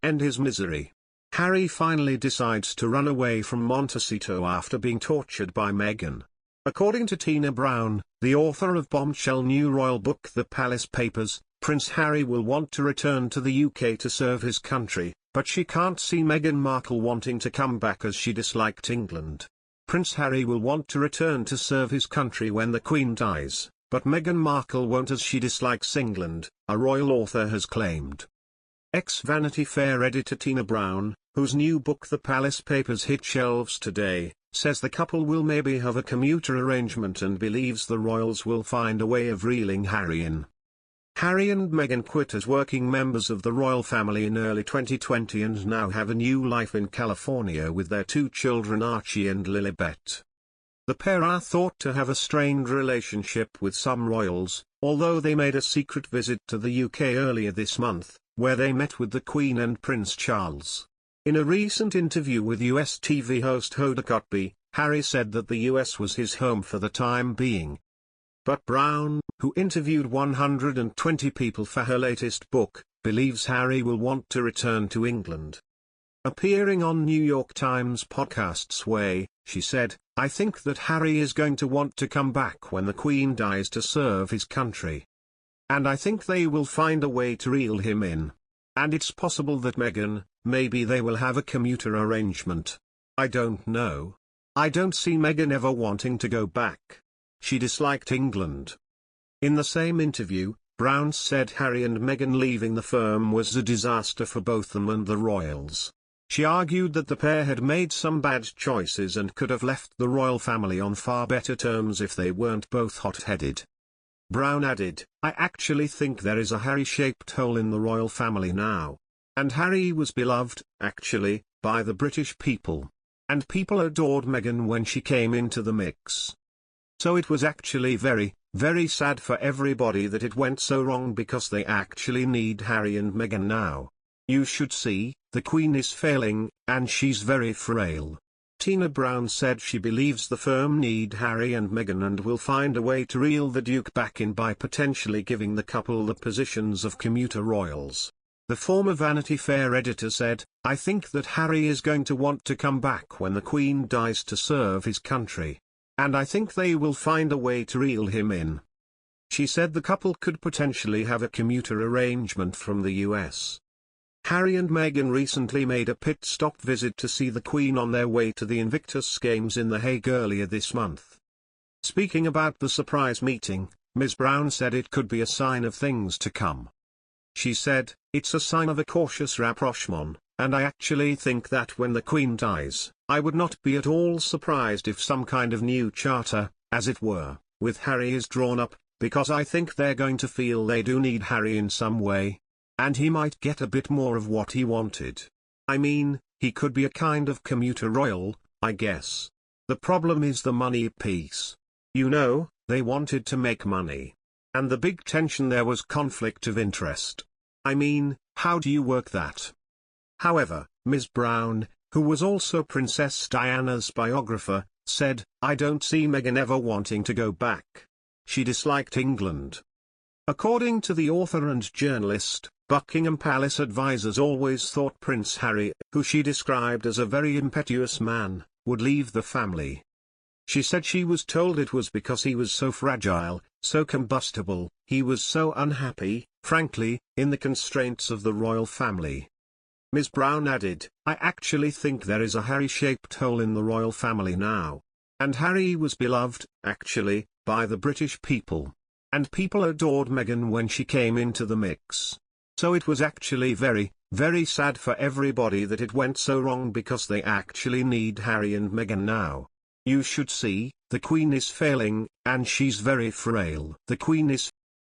end his misery. Harry finally decides to run away from Montecito after being tortured by Meghan. According to Tina Brown, the author of bombshell new royal book The Palace Papers, Prince Harry will want to return to the UK to serve his country, but she can't see Meghan Markle wanting to come back as she disliked England. Prince Harry will want to return to serve his country when the Queen dies, but Meghan Markle won't as she dislikes England, a royal author has claimed. Ex-Vanity Fair editor Tina Brown, whose new book The Palace Papers hit shelves today, says the couple will maybe have a commuter arrangement and believes the royals will find a way of reeling Harry in. Harry and Meghan quit as working members of the royal family in early 2020 and now have a new life in California with their 2 children Archie and Lilibet. The pair are thought to have a strained relationship with some royals, although they made a secret visit to the UK earlier this month, where they met with the Queen and Prince Charles. In a recent interview with US TV host Hoda Kotb, Harry said that the US was his home for the time being. But Brown, who interviewed 120 people for her latest book, believes Harry will want to return to England. Appearing on New York Times podcast Sway, she said, "I think that Harry is going to want to come back when the Queen dies to serve his country. And I think they will find a way to reel him in. And it's possible that Meghan, maybe they will have a commuter arrangement. I don't know. I don't see Meghan ever wanting to go back. She disliked England." In the same interview, Brown said Harry and Meghan leaving the firm was a disaster for both them and the royals. She argued that the pair had made some bad choices and could have left the royal family on far better terms if they weren't both hot-headed. Brown added, "I actually think there is a Harry-shaped hole in the royal family now. And Harry was beloved, actually, by the British people. And people adored Meghan when she came into the mix. So it was actually very, very sad for everybody that it went so wrong because they actually need Harry and Meghan now. You should see, the Queen is failing, and she's very frail." Tina Brown said she believes the firm need Harry and Meghan and will find a way to reel the Duke back in by potentially giving the couple the positions of commuter royals. The former Vanity Fair editor said, "I think that Harry is going to want to come back when the Queen dies to serve his country. And I think they will find a way to reel him in." She said the couple could potentially have a commuter arrangement from the US. Harry and Meghan recently made a pit-stop visit to see the Queen on their way to the Invictus Games in The Hague earlier this month. Speaking about the surprise meeting, Ms. Brown said it could be a sign of things to come. She said, "It's a sign of a cautious rapprochement, and I actually think that when the Queen dies, I would not be at all surprised if some kind of new charter, as it were, with Harry is drawn up, because I think they're going to feel they do need Harry in some way. And he might get a bit more of what he wanted. I mean, he could be a kind of commuter royal, I guess. The problem is the money piece. You know, they wanted to make money. And the big tension there was conflict of interest. I mean, how do you work that?" However, Ms. Brown, who was also Princess Diana's biographer, said, "I don't see Meghan ever wanting to go back. She disliked England." According to the author and journalist, Buckingham Palace advisors always thought Prince Harry, who she described as a very impetuous man, would leave the family. She said she was told it was because he was so fragile, so combustible, he was so unhappy, frankly, in the constraints of the royal family. Ms. Brown added, "I actually think there is a Harry-shaped hole in the royal family now. And Harry was beloved, actually, by the British people. And people adored Meghan when she came into the mix. So it was actually very, very sad for everybody that it went so wrong because they actually need Harry and Meghan now. You should see, the Queen is failing, and she's very frail. The Queen is